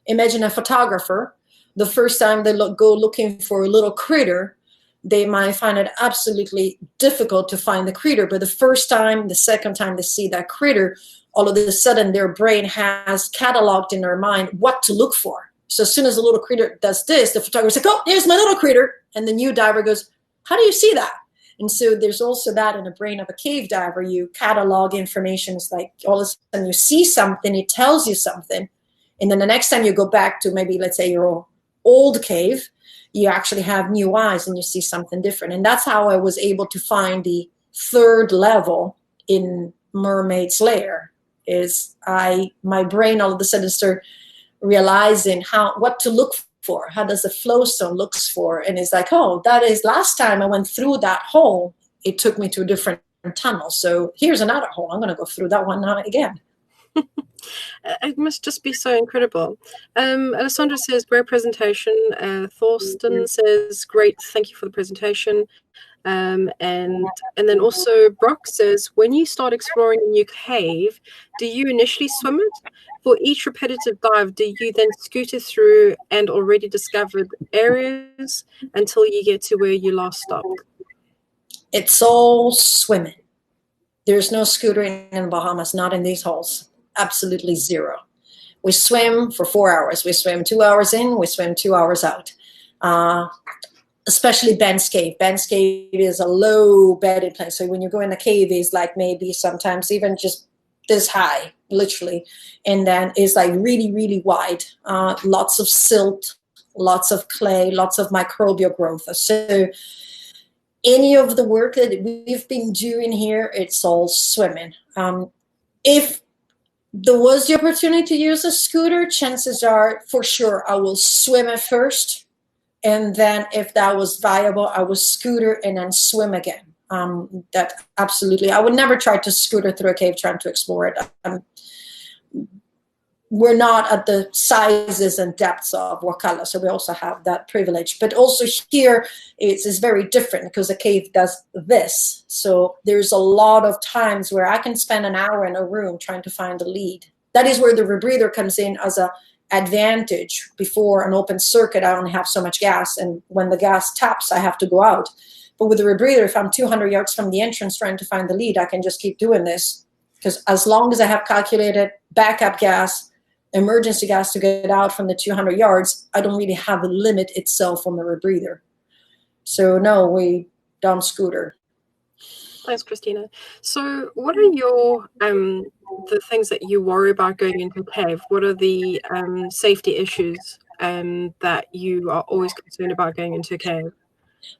imagine a photographer. The first time they go looking for a little critter, they might find it absolutely difficult to find the critter, but the first time, the second time they see that critter, all of a sudden their brain has cataloged in their mind what to look for. So as soon as the little critter does this, the photographer's like, oh, here's my little critter. And the new diver goes, how do you see that? And so there's also that in the brain of a cave diver. You catalog information. It's like all of a sudden you see something, it tells you something. And then the next time you go back to maybe, let's say, your old cave, you actually have new eyes and you see something different. And that's how I was able to find the third level in Mermaid's Lair. My brain all of a sudden started realizing what to look for. How does the flowstone looks for? And it's like, oh, that is last time I went through that hole, it took me to a different tunnel. So here's another hole. I'm going to go through that one now again. It must just be so incredible. Alessandra says, great presentation. Thorsten says, great, thank you for the presentation. And then also Brock says, when you start exploring a new cave, do you initially swim it? For each repetitive dive, do you then scooter through and already discovered areas until you get to where you last stopped? It's all swimming. There's no scootering in the Bahamas, not in these holes. Absolutely zero. We swim for 4 hours. We swim 2 hours in, we swim 2 hours out. Especially Ben's Cave. Ben's Cave is a low bedded place. So when you go in the cave, it's like maybe sometimes even just this high, literally. And then it's like really, really wide. Lots of silt, lots of clay, lots of microbial growth. So any of the work that we've been doing here, it's all swimming. If there was the opportunity to use a scooter, chances are for sure I will swim it first. And then if that was viable, I would scooter and then swim again. That absolutely, I would never try to scooter through a cave trying to explore it. We're not at the sizes and depths of Wakala, so we also have that privilege. But also here, it's very different because the cave does this. So there's a lot of times where I can spend an hour in a room trying to find a lead. That is where the rebreather comes in as an advantage. Before an open circuit, I only have so much gas, and when the gas taps, I have to go out. But with the rebreather, if I'm 200 yards from the entrance trying to find the lead, I can just keep doing this. Because as long as I have calculated backup gas, emergency gas to get out from the 200 yards, I don't really have a limit itself on the rebreather. So no, we don't scooter. Thanks, Cristina. So what are your the things that you worry about going into a cave? What are the safety issues that you are always concerned about going into a cave?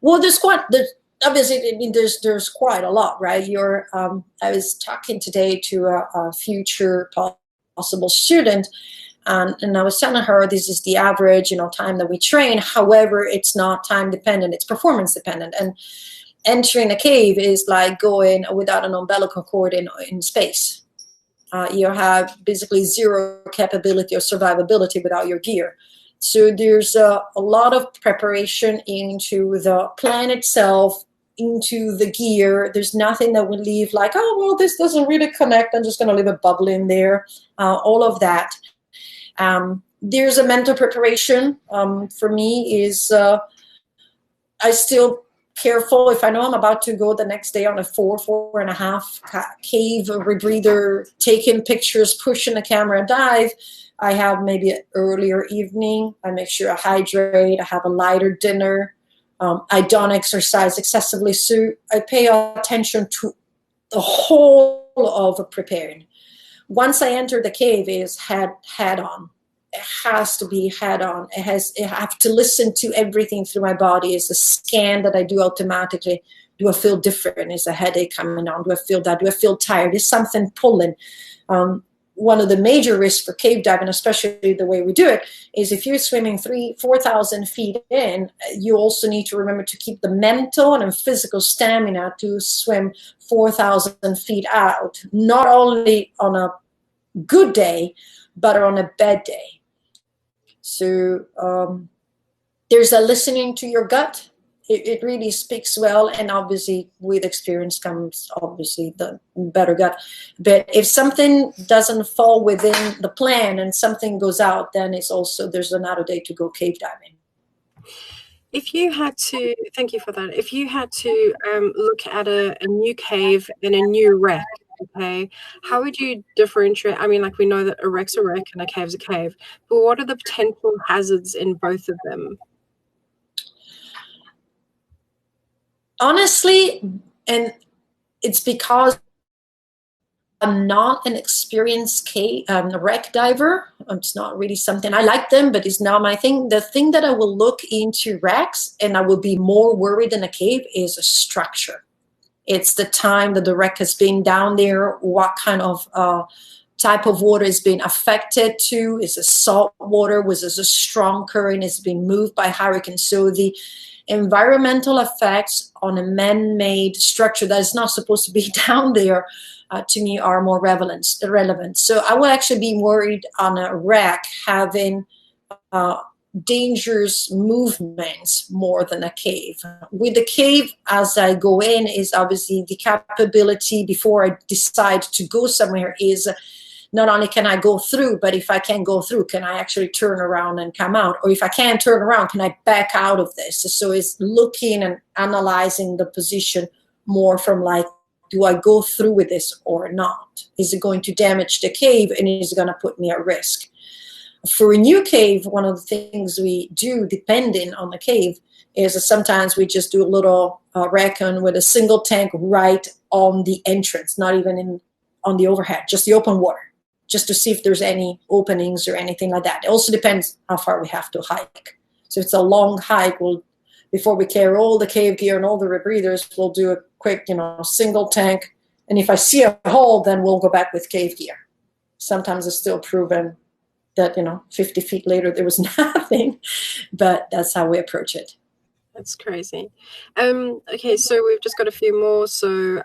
Well, obviously, I mean, there's quite a lot, right? I was talking today to a future possible student, and I was telling her this is the average, time that we train. However, it's not time dependent; it's performance dependent. And entering a cave is like going without an umbilical cord in space. You have basically zero capability or survivability without your gear. So there's a lot of preparation into the plan itself, into the gear. There's nothing that we leave like, oh, well, this doesn't really connect. I'm just going to leave a bubble in there. All of that. There's a mental preparation. For me is I still careful if I know I'm about to go the next day on a 4.5 cave rebreather, taking pictures, pushing the camera, dive. I have maybe an earlier evening. I make sure I hydrate. I have a lighter dinner. I don't exercise excessively. So I pay attention to the whole of preparing. Once I enter the cave, is head on. It has to be head on. I have to listen to everything through my body. It's a scan that I do automatically. Do I feel different? Is a headache coming on? Do I feel that? Do I feel tired? Is something pulling? One of the major risks for cave diving, especially the way we do it, is if you're swimming 4,000 feet in, you also need to remember to keep the mental and physical stamina to swim 4,000 feet out, not only on a good day, but on a bad day. So there's a listening to your gut. It really speaks well, and obviously with experience comes obviously the better gut. But if something doesn't fall within the plan and something goes out, then there's another day to go cave diving. If you had to, thank you for that. If you had to look at a new cave and a new wreck, okay, how would you differentiate? I mean, like we know that a wreck's a wreck and a cave's a cave, but what are the potential hazards in both of them? Honestly, and it's because I'm not an experienced wreck diver. It's not really something I like them, but it's not my thing. The thing that I will look into wrecks and I will be more worried than a cave is a structure. It's the time that the wreck has been down there, what kind of type of water is being affected to. Is it salt water? Was it a strong current? Is it being moved by hurricane? So the environmental effects on a man-made structure that is not supposed to be down there, to me, are more relevant. So I would actually be worried on a wreck having dangerous movements more than a cave. With the cave, as I go in, is obviously the capability before I decide to go somewhere is not only can I go through, but if I can go through, can I actually turn around and come out? Or if I can't turn around, can I back out of this? So it's looking and analyzing the position more from like, do I go through with this or not? Is it going to damage the cave and is it going to put me at risk? For a new cave, one of the things we do, depending on the cave, is that sometimes we just do a little recon with a single tank right on the entrance, not even on the overhead, just the open water, just to see if there's any openings or anything like that. It also depends how far we have to hike. So if it's a long hike, before we carry all the cave gear and all the rebreathers, we'll do a quick, single tank. And if I see a hole, then we'll go back with cave gear. Sometimes it's still proven that, 50 feet later, there was nothing, but that's how we approach it. That's crazy. Okay, so we've just got a few more. So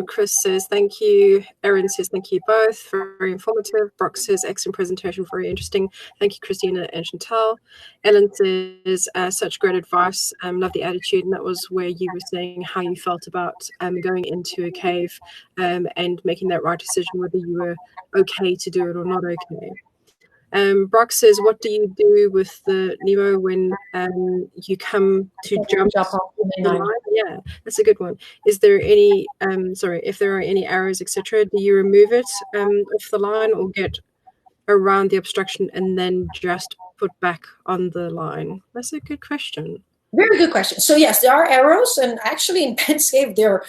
Chris says, thank you. Erin says, thank you both. Very informative. Brock says, excellent presentation. Very interesting. Thank you, Cristina and Chantal. Ellen says, such great advice. Love the attitude. And that was where you were saying how you felt about going into a cave and making that right decision, whether you were okay to do it or not okay. Brock says, what do you do with the Nemo when you come to jump off the line? Yeah, that's a good one. Is there any, if there are any arrows, etc., do you remove it off the line or get around the obstruction and then just put back on the line? That's a good question. Very good question. So yes, there are arrows, and actually in Ben's cave, there are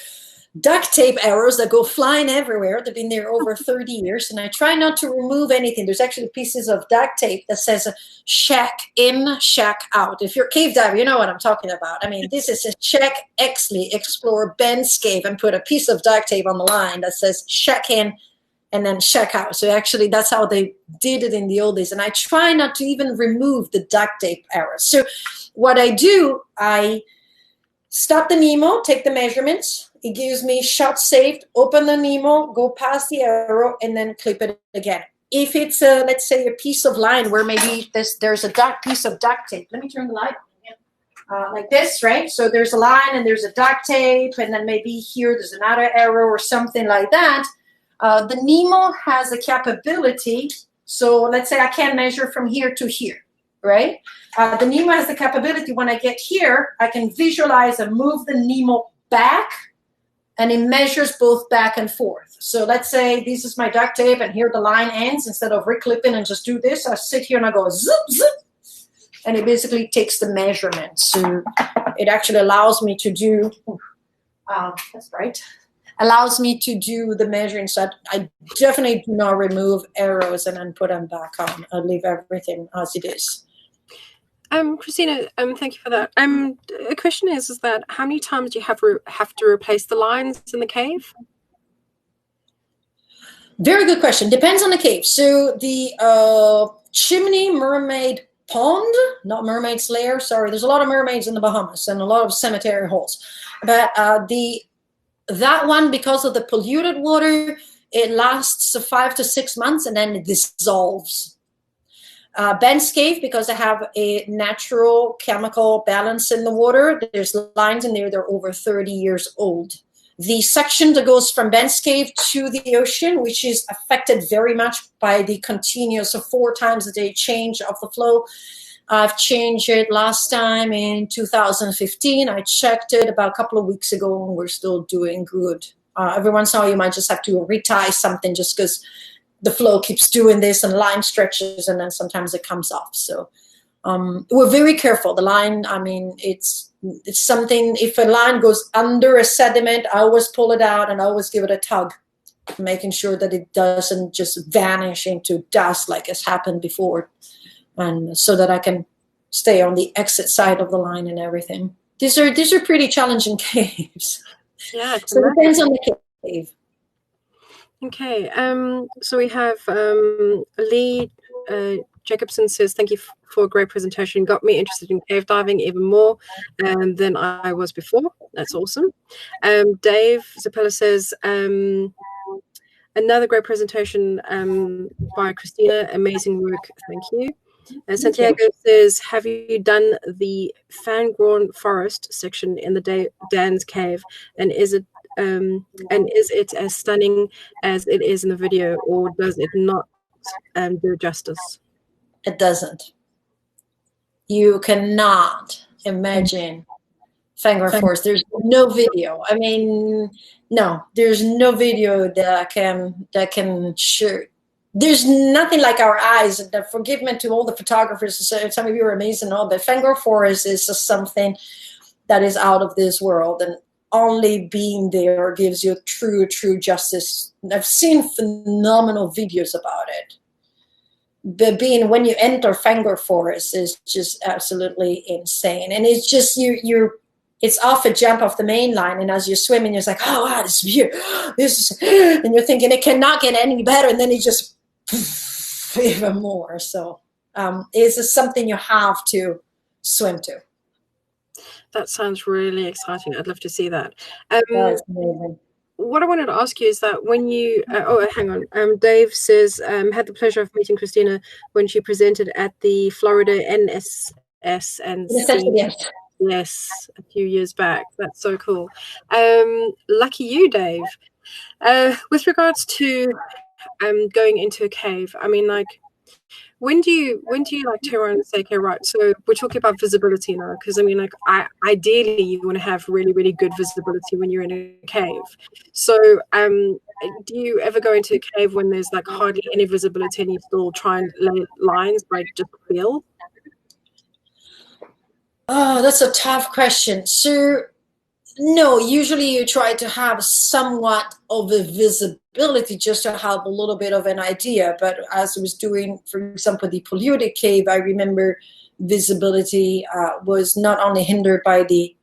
duct tape arrows that go flying everywhere. They've been there over 30 years, and I try not to remove anything. There's actually pieces of duct tape that says shack in, shack out. If you're a cave diver, you know what I'm talking about. I mean, this is a check Exley, explore Ben's cave, and put a piece of duct tape on the line that says shack in and then shack out. So actually that's how they did it in the old days. And I try not to even remove the duct tape arrows. So what I do, I stop the Nemo, take the measurements. It gives me shot saved, open the Nemo, go past the arrow, and then clip it again. If it's, let's say, a piece of line where maybe there's a piece of duct tape. Let me turn the light on. Like this, right? So there's a line and there's a duct tape, and then maybe here there's another arrow or something like that. The Nemo has a capability. So let's say I can measure from here to here, right? The Nemo has the capability, when I get here, I can visualize and move the Nemo back, and it measures both back and forth. So let's say this is my duct tape, and here the line ends. Instead of reclipping and just do this, I sit here and I go zip, zip, and it basically takes the measurements. So it actually allows me to do, that's right, allows me to do the measuring. So I definitely do not remove arrows and then put them back on. I leave everything as it is. Cristina, thank you for that. A question is that how many times do you have to replace the lines in the cave? Very good question. Depends on the cave. So the Chimney Mermaid Pond, not Mermaid's Lair, sorry. There's a lot of mermaids in the Bahamas and a lot of cemetery holes. But that one, because of the polluted water, it lasts 5 to 6 months and then it dissolves. Ben's cave, because I have a natural chemical balance in the water, there's lines in there that are over 30 years old. The section that goes from Ben's cave to the ocean, which is affected very much by the continuous 4 times a day change of the flow, I've changed it last time in 2015. I checked it about a couple of weeks ago, and we're still doing good. Every once in a while, you might just have to retie something just because the flow keeps doing this and line stretches, and then sometimes it comes off. So we're very careful. The line, I mean, it's something, if a line goes under a sediment, I always pull it out and I always give it a tug, making sure that it doesn't just vanish into dust like has happened before, and so that I can stay on the exit side of the line and everything. These are pretty challenging caves. Yeah. So it depends on the cave. Okay, so we have Lee Jacobson says, thank you for a great presentation. Got me interested in cave diving even more than I was before. That's awesome. Dave Zappella says, another great presentation by Cristina. Amazing work. Thank you. Santiago says, have you done the Fangorn Forest section in the Dan's Cave? And is it as stunning as it is in the video, or does it not do justice? It doesn't. You cannot imagine Fangorn Forest. There's no video. I mean, no, there's no video that can show. There's nothing like our eyes. And forgive me to all the photographers. Some of you are amazing and all, but Fangorn Forest is just something that is out of this world, and only being there gives you true justice. I've seen phenomenal videos about it. But when you enter Fangorn Forest is just absolutely insane. And it's just it's off a jump off the main line, and as you're swimming, you're like, oh wow, this view, and you're thinking it cannot get any better, and then it just even more. So it's just something you have to swim to. That sounds really exciting. I'd love to see that. That's amazing. What I wanted to ask you is that when you hang on, Dave says had the pleasure of meeting Cristina when she presented at the Florida NSS and yes, a few years back. That's so cool. Lucky you, Dave. With regards to going into a cave, I mean, like, when do you like turn around and say, okay, right, so we're talking about visibility now, because I mean, like, ideally you want to have really, really good visibility when you're in a cave. So do you ever go into a cave when there's like hardly any visibility and you still try and lay lines, like just feel? Oh, that's a tough question. So no, usually you try to have somewhat of a visibility just to have a little bit of an idea. But as I was doing, for example, the polluted cave, I remember visibility was not only hindered by the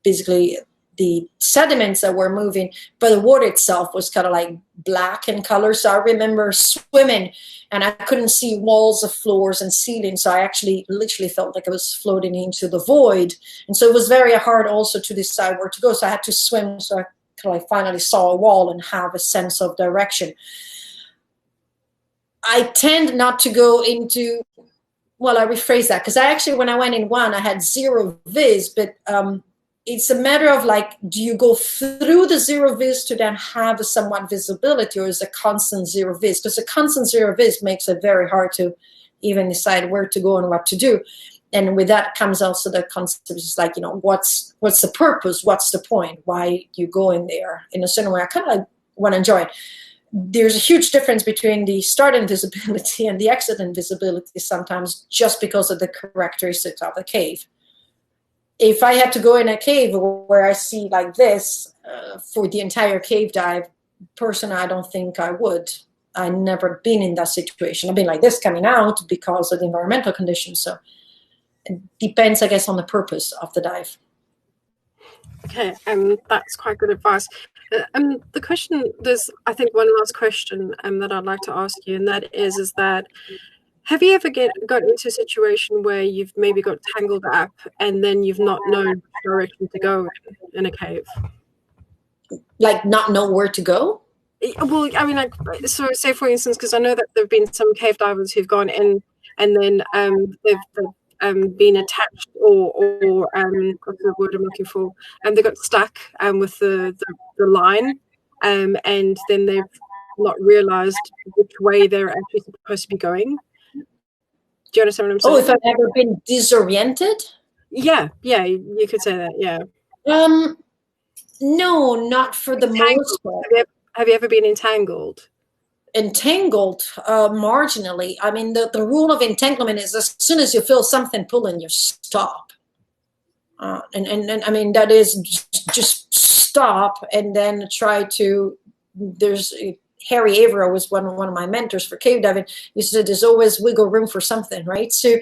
basically the sediments that were moving, but the water itself was kind of like black in color. So I remember swimming and I couldn't see walls of floors and ceilings. So I actually literally felt like I was floating into the void. And so it was very hard also to decide where to go. So I had to swim so I kind of like finally saw a wall and have a sense of direction. I tend not to go into, well, I rephrase that, because I actually, when I went in one, I had zero viz, but it's a matter of like, do you go through the zero viz to then have a somewhat visibility, or is a constant zero viz? Because a constant zero viz makes it very hard to even decide where to go and what to do. And with that comes also the concept is like, you know, what's the purpose? What's the point? Why you go in there in a certain way? I kind of like want to enjoy it. There's a huge difference between the start invisibility and the exit invisibility sometimes, just because of the characteristics of the cave. If I had to go in a cave where I see like this for the entire cave dive, personally, I don't think I would. I've never been in that situation. I've been like this coming out because of the environmental conditions. So it depends, I guess, on the purpose of the dive. Okay, that's quite good advice. The question, there's, I think, one last question that I'd like to ask you, and that is that, have you ever got into a situation where you've maybe got tangled up and then you've not known which direction to go in a cave? Like not know where to go? Well, I mean, like, so say for instance, because I know that there have been some cave divers who've gone in and then they've been attached or what's the word I'm looking for, and they got stuck with the line, and then they've not realized which way they're actually supposed to be going. Do you understand what I'm saying? Oh, if I've ever been disoriented? Yeah, you could say that, yeah. No, not for the most part. Have you ever been entangled? Entangled, marginally. I mean, the rule of entanglement is as soon as you feel something pulling, you stop. And I mean, that is just stop and then try to, there's Harry Averill was one of my mentors for cave diving. He said there's always wiggle room for something, right? So,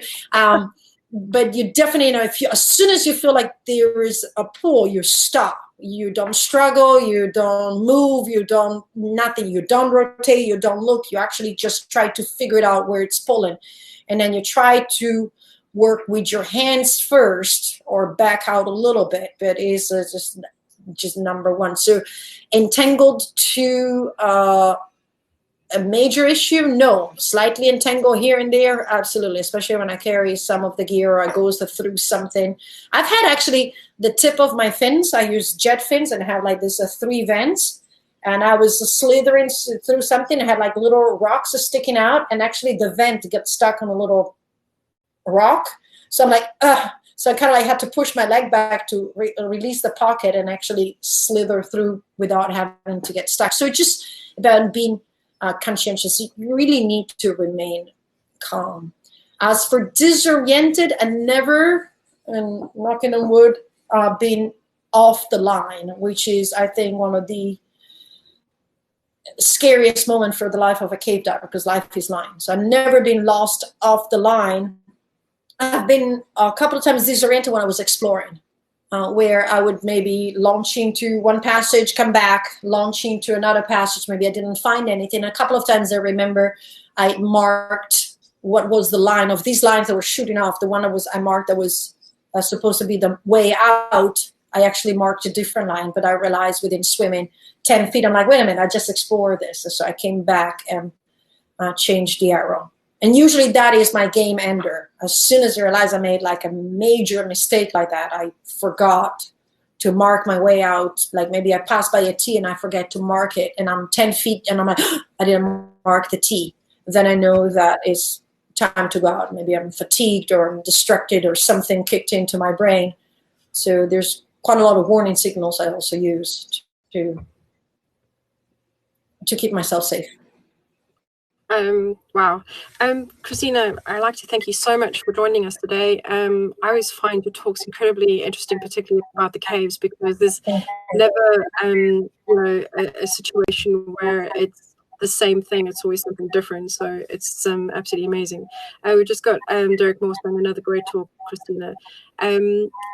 but you definitely know, as soon as you feel like there is a pull, you stop. You don't struggle, you don't move, you don't nothing, you don't rotate, you don't look. You actually just try to figure it out where it's pulling, and then you try to work with your hands first or back out a little bit. But it's just number one. So entangled to a major issue? No. Slightly entangled here and there? Absolutely. Especially when I carry some of the gear or I go through something. I've had actually the tip of my fins. I use jet fins and I have like this 3 vents. And I was slithering through something. I had like little rocks sticking out. And actually the vent got stuck on a little rock. So I'm like, ugh. So I kind of like had to push my leg back to release the pocket and actually slither through without having to get stuck. So it's just about being conscientious. You really need to remain calm. As for disoriented, and never, and knocking on wood, been off the line, which is, I think, one of the scariest moments for the life of a cave diver, because life is line. So I've never been lost off the line. I've been a couple of times disoriented when I was exploring. Where I would maybe launch into one passage, come back, launch into another passage. Maybe I didn't find anything. A couple of times I remember I marked what was the line of these lines that were shooting off. The one I marked that was supposed to be the way out, I actually marked a different line, but I realized within swimming 10 feet, I'm like, wait a minute, I just explored this. And so I came back and changed the arrow. And usually that is my game ender. As soon as I realized I made like a major mistake like that, I forgot to mark my way out. Like maybe I passed by a T and I forget to mark it, and I'm 10 feet and I'm like, I didn't mark the T. Then I know that it's time to go out. Maybe I'm fatigued or I'm distracted or something kicked into my brain. So there's quite a lot of warning signals I also use to keep myself safe. Wow. Cristina, I'd like to thank you so much for joining us today. I always find your talks incredibly interesting, particularly about the caves, because there's never, a situation where it's the same thing. It's always something different. So it's absolutely amazing. We just got Derek Morse on another great talk, Cristina.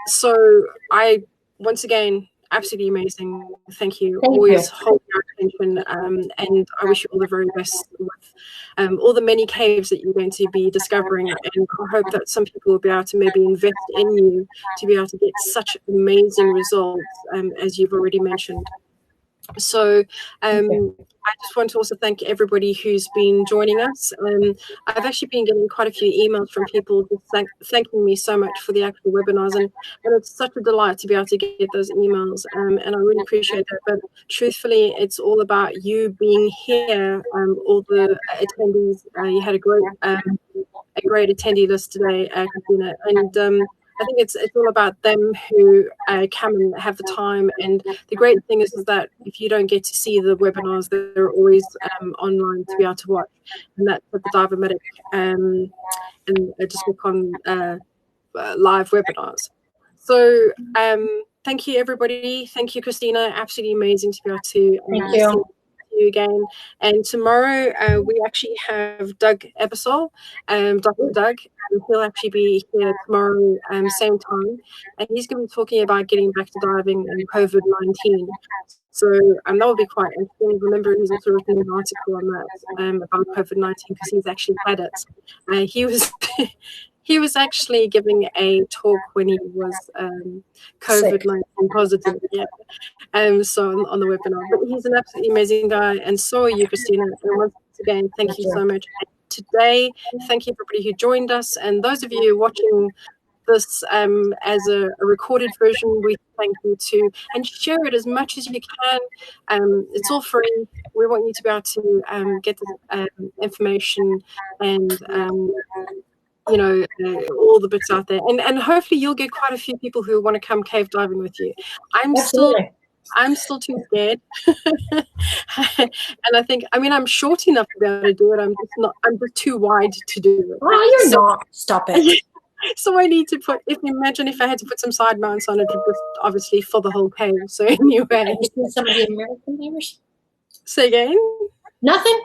So I, once again, absolutely amazing. Thank you. Always hold your attention, and I wish you all the very best with all the many caves that you're going to be discovering, and I hope that some people will be able to maybe invest in you to be able to get such amazing results, as you've already mentioned. So I just want to also thank everybody who's been joining us. I've actually been getting quite a few emails from people just thanking me so much for the actual webinars, and it's such a delight to be able to get those emails, and I really appreciate that. But truthfully, it's all about you being here, all the attendees. You had a great attendee list today, Cristina, and I think it's all about them who come and have the time. And the great thing is that if you don't get to see the webinars, they're always online to be able to watch. And that's at the Diver Medic, and just look on live webinars. So thank you, everybody. Thank you, Cristina. Absolutely amazing to be able to see you again. And tomorrow we actually have Doug Ebersol, Dr. Doug. He'll actually be here tomorrow, same time, and he's going to be talking about getting back to diving and COVID-19. So that will be quite interesting. Remember, he's also written an article on that about COVID-19 because he's actually had it. He was he was actually giving a talk when he was COVID-19 positive. Yeah. So on the webinar. But he's an absolutely amazing guy, and so are you, Cristina. And once again, thank you so much. And today, thank you everybody who joined us, and those of you watching this as a recorded version, we thank you too, and share it as much as you can. It's all free. We want you to be able to get the information and all the bits out there, and hopefully you'll get quite a few people who want to come cave diving with you. I'm still too scared. And I think, I'm short enough to be able to do it. I'm just too wide to do it. Oh, you're not. Stop it. So I need to imagine if I had to put some side mounts on it, to just obviously for the whole cave. So anyway. Have you seen some of the American divers? Say again? Nothing.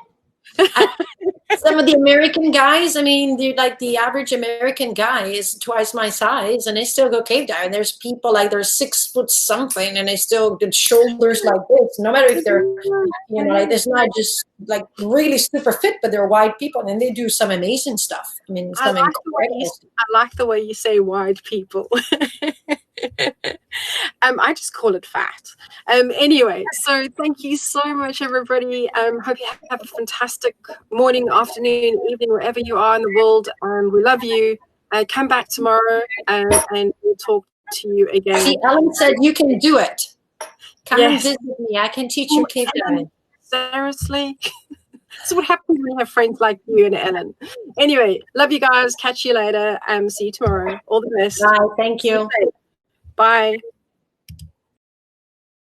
Some of the American guys, they're like the average American guy is twice my size, and they still go cave diving. There's people like they're 6 foot something, and they still get shoulders like this. No matter if they're, like it's not just like really super fit, but they're wide people, and they do some amazing stuff. I like the way you say wide people. I just call it fat. Anyway, so thank you so much, everybody. Hope you have a fantastic morning, afternoon, evening, wherever you are in the world. We love you. Come back tomorrow, and we'll talk to you again. See, Ellen said you can do it. Come and visit me. I can teach you cave diving. Seriously? So what happens when you have friends like you and Ellen? Anyway, love you guys. Catch you later. See you tomorrow. All the best. Bye. Thank you. Bye.